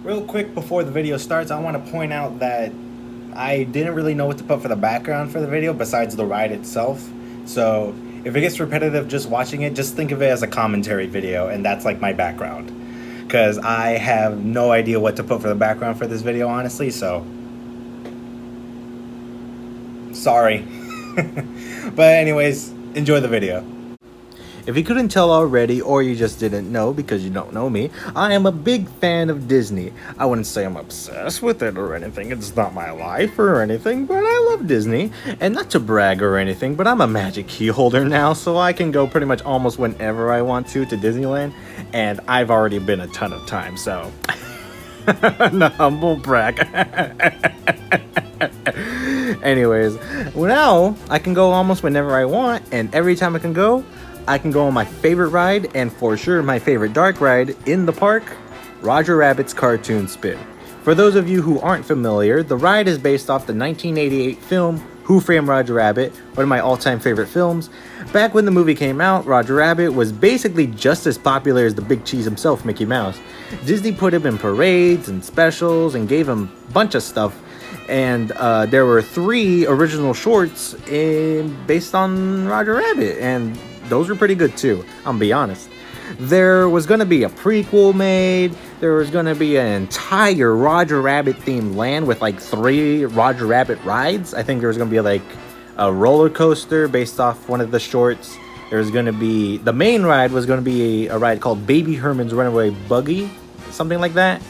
Real quick before the video starts, I want to point out that I didn't really know what to put for the background for the video besides the ride itself. So if it gets repetitive just watching it, just think of it as a commentary video, and that's like my background. Because I have no idea what to put for the background for this video, honestly, so sorry. But anyways, enjoy the video. If you couldn't tell already, or you just didn't know because you don't know me, I am a big fan of Disney. I wouldn't say I'm obsessed with it or anything, it's not my life or anything, but I love Disney. And not to brag or anything, but I'm a magic key holder now, so I can go pretty much almost whenever I want to Disneyland, and I've already been a ton of times, so no, I won't brag. Anyways, well, now I can go almost whenever I want, and every time I can go on my favorite ride, and for sure my favorite dark ride in the park, Roger Rabbit's Car-toon Spin. For those of you who aren't familiar, the ride is based off the 1988 film Who Framed Roger Rabbit, one of my all-time favorite films. Back when the movie came out, Roger Rabbit was basically just as popular as the big cheese himself, Mickey Mouse. Disney put him in parades and specials and gave him a bunch of stuff. And there were 3 original shorts based on Roger Rabbit, and those were pretty good too, I'll be honest. There was going to be a prequel made. There was going to be an entire Roger Rabbit themed land with like 3 Roger Rabbit rides. I think there was going to be like a roller coaster based off one of the shorts. There was going to be, the main ride was going to be a ride called Baby Herman's Runaway Buggy, something like that.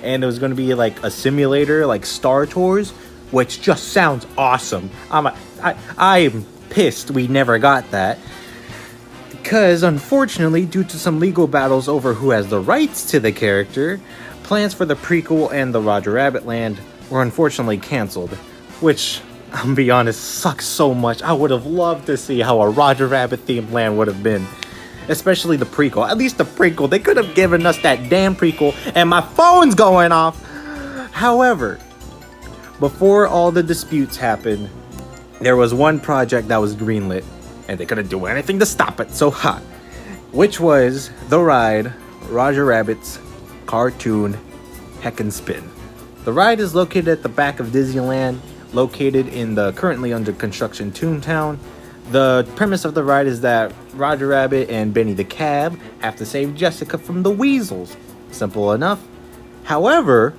And it was going to be like a simulator, like Star Tours, which just sounds awesome. I'm pissed we never got that. Because, unfortunately, due to some legal battles over who has the rights to the character, plans for the prequel and the Roger Rabbit land were unfortunately cancelled. Which, I'll be honest, sucks so much. I would have loved to see how a Roger Rabbit themed land would have been. Especially the prequel. At least the prequel. They could have given us that damn prequel, and my phone's going off. However, before all the disputes happened, there was one project that was greenlit, and they couldn't do anything to stop it, so hot. Which was the ride Roger Rabbit's Car-toon Spin. The ride is located at the back of Disneyland, located in the currently under construction Toontown. The premise of the ride is that Roger Rabbit and Benny the Cab have to save Jessica from the weasels. Simple enough. However,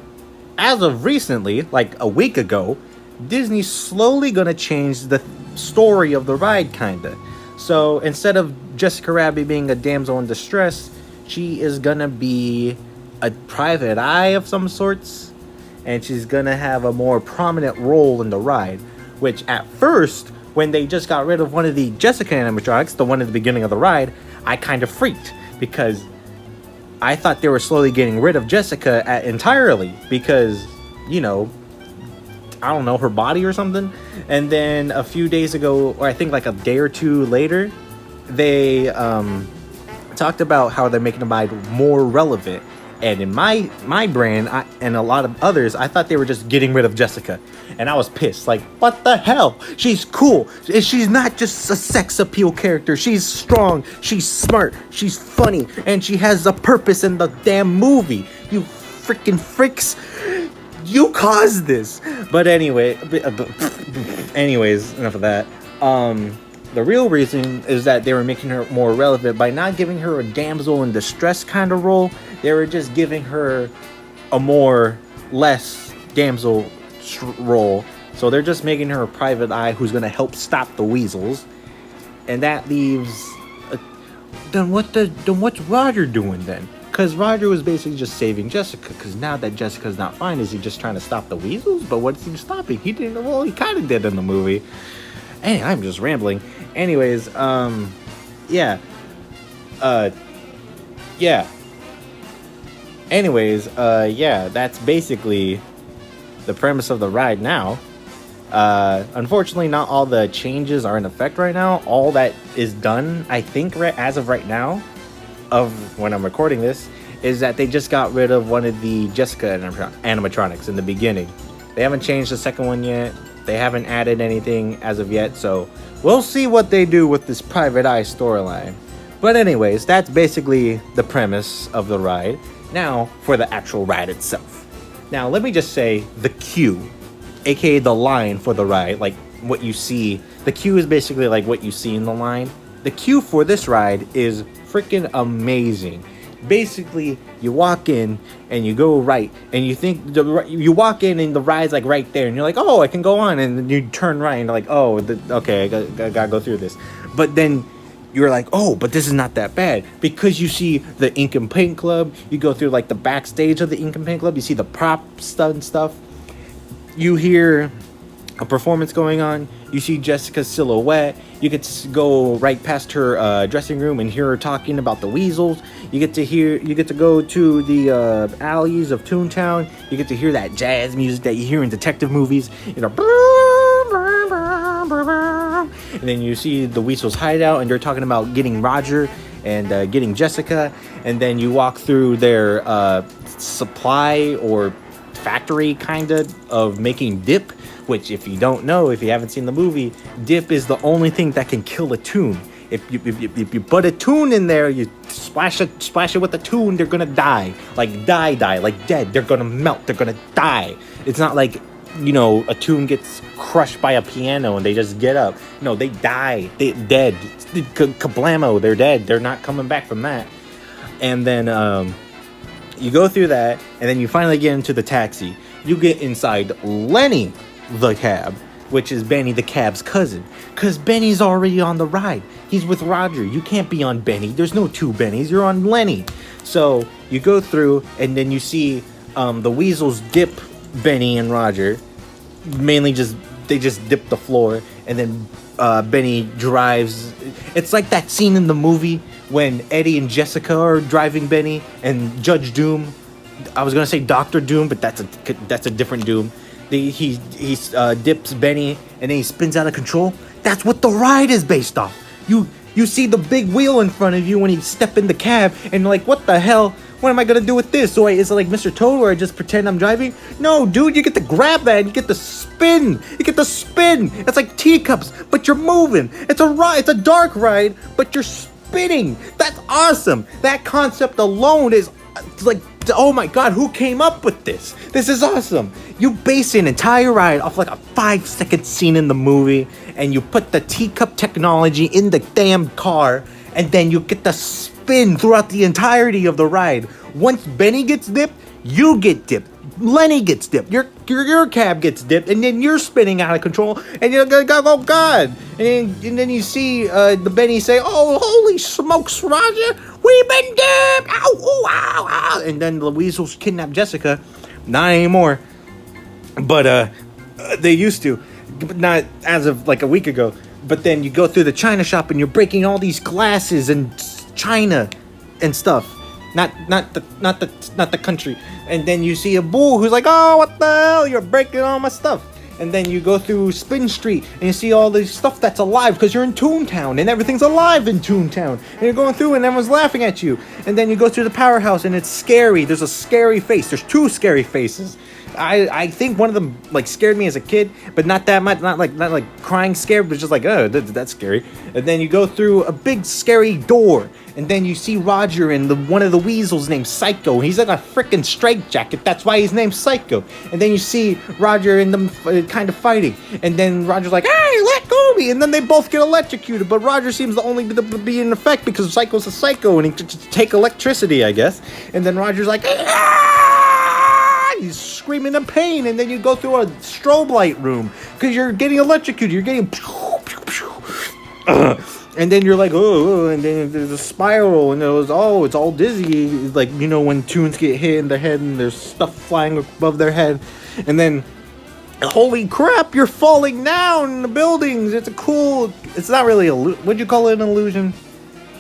as of recently, like a week ago, Disney's slowly gonna change the story of the ride, kinda. So instead of Jessica Rabbit being a damsel in distress, she is gonna be a private eye of some sorts, and she's gonna have a more prominent role in the ride. Which at first, when they just got rid of one of the Jessica animatronics, the one at the beginning of the ride, I kind of freaked because I thought they were slowly getting rid of Jessica entirely because, you know, I don't know, her body or something. And then a few days ago, or I think like a day or two later, they talked about how they're making the ride more relevant. And in my brain, and a lot of others, I thought they were just getting rid of Jessica. And I was pissed. Like, what the hell? She's cool. She's not just a sex appeal character. She's strong. She's smart. She's funny. And she has a purpose in the damn movie. You freaking freaks. You caused this. But anyway, anyways, enough of that. The real reason is that they were making her more relevant by not giving her a damsel in distress kind of role. They were just giving her a less damsel role. So they're just making her a private eye who's going to help stop the weasels. And that leaves... Then what's Roger doing then? Because Roger was basically just saving Jessica. Because now that Jessica's not fine, is he just trying to stop the weasels? But what's he stopping? He didn't... Well, he kind of did in the movie. Hey, I'm just rambling. Anyways, yeah. Anyways, yeah, that's basically the premise of the ride now. Unfortunately, not all the changes are in effect right now. All that is done, I think, as of right now, of when I'm recording this, is that they just got rid of one of the Jessica animatronics in the beginning. They haven't changed the second one yet. They haven't added anything as of yet, so we'll see what they do with this private eye storyline. But anyways, that's basically the premise of the ride. Now, for the actual ride itself. Now, let me just say the queue, aka the line for the ride, like what you see. The queue is basically like what you see in the line. The queue for this ride is freaking amazing. Basically, you walk in and you go right, and you think you walk in and the ride's like right there, and you're like, oh, I can go on, and then you turn right and you're like, oh, okay, I gotta go through this. But then you're like, oh, but this is not that bad, because you see the Ink and Paint Club. You go through like the backstage of the Ink and Paint Club. You see the prop stuff. You hear a performance going on. You see Jessica's silhouette. You get to go right past her dressing room and hear her talking about the weasels. You get to go to the alleys of Toontown. You get to hear that jazz music that you hear in detective movies. You know, and then you see the weasels hideout, and they're talking about getting Roger and getting Jessica. And then you walk through their supply or factory kind of making dip, which, if you don't know, if you haven't seen the movie, dip is the only thing that can kill a toon. If you put a toon in there, you splash it with a toon, they're gonna die, like like dead. They're gonna melt. They're gonna die. It's not like, you know, a toon gets crushed by a piano and they just get up. No, they die. They dead. Kablamo. They're dead. They're not coming back from that. And then you go through that, and then you finally get into the taxi. You get inside Lenny the cab, which is Benny the cab's cousin, because Benny's already on the ride. He's with Roger. You can't be on Benny. There's no two Bennys. You're on Lenny. So you go through, and then you see the weasels dip Benny and Roger. Mainly they just dip the floor, and then Benny drives. It's like that scene in the movie when Eddie and Jessica are driving Benny, and Judge Doom, I was gonna say Dr. Doom, but that's a different Doom. He dips Benny, and then he spins out of control. That's what the ride is based off. You see the big wheel in front of you when you step in the cab, and you're like, what the hell? What am I gonna do with this? So is it like Mr. Toad, where I just pretend I'm driving? No, dude, you get to grab that and you get to spin. You get to spin. It's like teacups, but you're moving. It's a ride. It's a dark ride, but you're spinning. That's awesome. That concept alone is like, oh my god, who came up with this? This is awesome. You base an entire ride off like a 5-second scene in the movie, and you put the teacup technology in the damn car, and then you get to spin throughout the entirety of the ride. Once Benny gets dipped, you get dipped. Lenny gets dipped. Your cab gets dipped, and then you're spinning out of control, and you're like, oh god. And then you see the Benny say, oh, holy smokes, Roger, we've been dipped. Ow, ooh, ow, ow. And then the weasels kidnap Jessica. Not anymore, but they used to, but not as of like a week ago. But then you go through the china shop, and you're breaking all these glasses and china and stuff. Not the country. And then you see a bull who's like, oh, what the hell? You're breaking all my stuff. And then you go through Spin Street, and you see all this stuff that's alive, because you're in Toontown, and everything's alive in Toontown. And you're going through, and everyone's laughing at you. And then you go through the powerhouse, and it's scary. There's a scary face. There's 2 scary faces. I think one of them like scared me as a kid, but not that much. Not like crying scared, but just like, oh, that's scary. And then you go through a big scary door, and then you see Roger and one of the weasels named Psycho. He's like a freaking straitjacket. That's why he's named Psycho. And then you see Roger and them kind of fighting, and then Roger's like, hey, let go of me. And then they both get electrocuted, but Roger seems to only be in effect because Psycho's a psycho, and he can take electricity, I guess. And then Roger's like, he's screaming in pain, and then you go through a strobe light room because you're getting electrocuted. You're getting and then you're like, oh, and then there's a spiral, and it's all dizzy, like, you know, when toons get hit in the head and there's stuff flying above their head. And then, holy crap, you're falling down in the buildings. It's not really would you call it an illusion?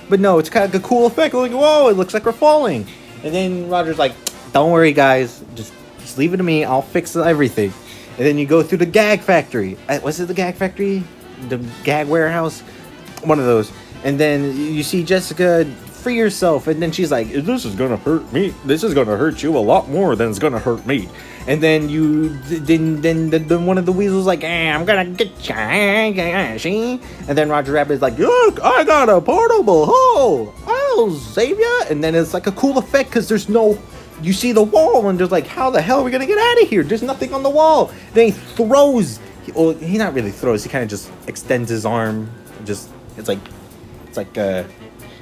But no, it's kind of a cool effect. Like, whoa, it looks like we're falling. And then Roger's like, don't worry, guys, just leave it to me. I'll fix everything. And then you go through the gag factory. Was it the gag factory? The gag warehouse? One of those. And then you see Jessica free herself, and then she's like, this is gonna hurt me. This is gonna hurt you a lot more than it's gonna hurt me. And then then one of the weasels like, I'm gonna get you, see? And then Roger Rabbit's like, look, I got a portable hoe. I'll save ya. And then it's like a cool effect because there's no you see the wall, and there's like, how the hell are we gonna get out of here? There's nothing on the wall. Then he throws. He not really throws. He kind of just extends his arm. Just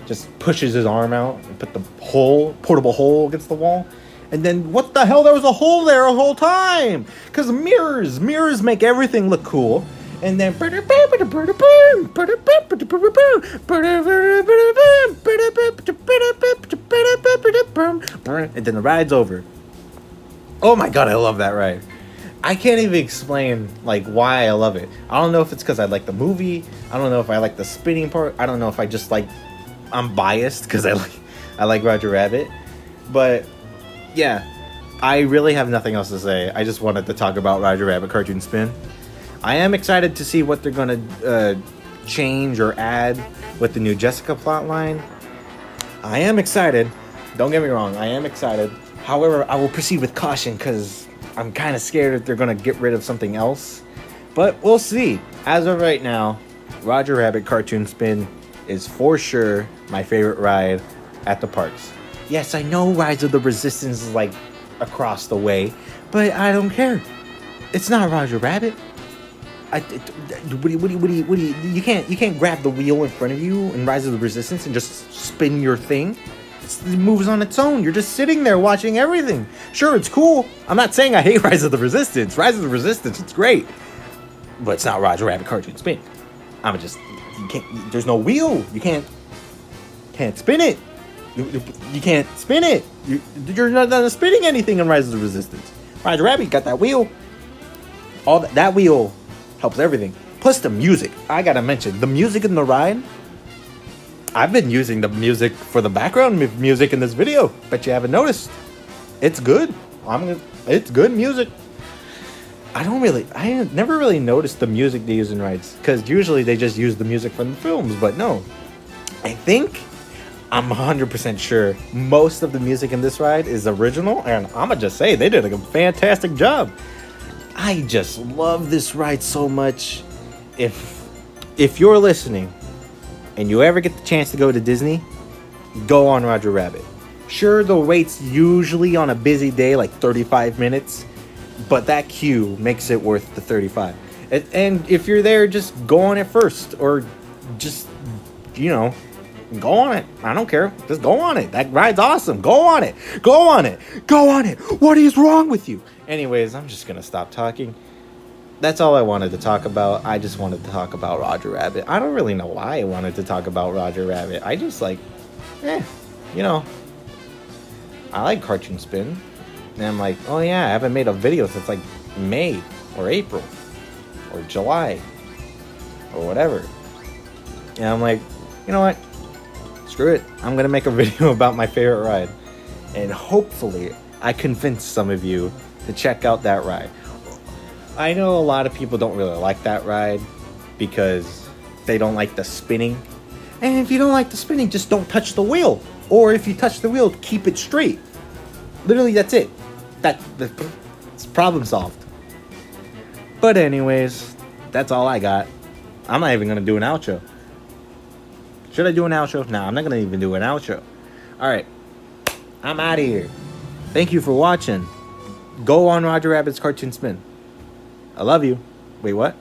just pushes his arm out and put the portable hole against the wall. And then what the hell? There was a hole there the whole time. Because mirrors make everything look cool. And then and then the ride's over. Oh my god, I love that ride. I can't even explain like why I love it. I don't know if it's because I like the movie. I don't know if I like the spinning part. I don't know if I just like, I'm biased because I like Roger Rabbit. But yeah, I really have nothing else to say. I just wanted to talk about Roger Rabbit Cartoon Spin. I am excited to see what they're going to change or add with the new Jessica plotline. I am excited. Don't get me wrong. I am excited. However, I will proceed with caution because I'm kind of scared that they're going to get rid of something else. But we'll see. As of right now, Roger Rabbit Cartoon Spin is for sure my favorite ride at the parks. Yes, I know Rise of the Resistance is like across the way, but I don't care. It's not Roger Rabbit. You can't grab the wheel in front of you in Rise of the Resistance and just spin your thing. It moves on its own. You're just sitting there watching everything. Sure, it's cool. I'm not saying I hate Rise of the Resistance. Rise of the Resistance, it's great. But it's not Roger Rabbit Cartoon Spin. You can't, there's no wheel. You can't spin it. You can't spin it. You're not spinning anything in Rise of the Resistance. Roger Rabbit got that wheel. All that wheel helps everything. Plus the music. I gotta mention, the music in the ride. I've been using the music for the background music in this video. Bet you haven't noticed. It's good. It's good music. I never really noticed the music they use in rides. Because usually they just use the music from the films. But no. I'm 100% sure most of the music in this ride is original. And I'ma just say, they did a fantastic job. I just love this ride so much. If you're listening and you ever get the chance to go to Disney, go on Roger Rabbit. Sure, the wait's usually on a busy day like 35 minutes, but that queue makes it worth the 35. And if you're there, just go on it first, or just, go on it. I don't care. Just go on it. That ride's awesome. Go on it. Go on it. Go on it. What is wrong with you? Anyways, I'm just going to stop talking. That's all I wanted to talk about. I just wanted to talk about Roger Rabbit. I don't really know why I wanted to talk about Roger Rabbit. I just like, I like Cartoon Spin. And I'm like, oh yeah, I haven't made a video since like May or April or July or whatever. And I'm like, you know what? Screw it. I'm going to make a video about my favorite ride. And hopefully I convince some of you to check out that ride. I know a lot of people don't really like that ride because they don't like the spinning. And if you don't like the spinning, just don't touch the wheel. Or if you touch the wheel, keep it straight. Literally, that's it. It's problem solved. But anyways, that's all I got. I'm not even going to do an outro. Should I do an outro? Nah, I'm not going to even do an outro. Alright, I'm out of here. Thank you for watching. Go on Roger Rabbit's Cartoon Spin. I love you. Wait, what?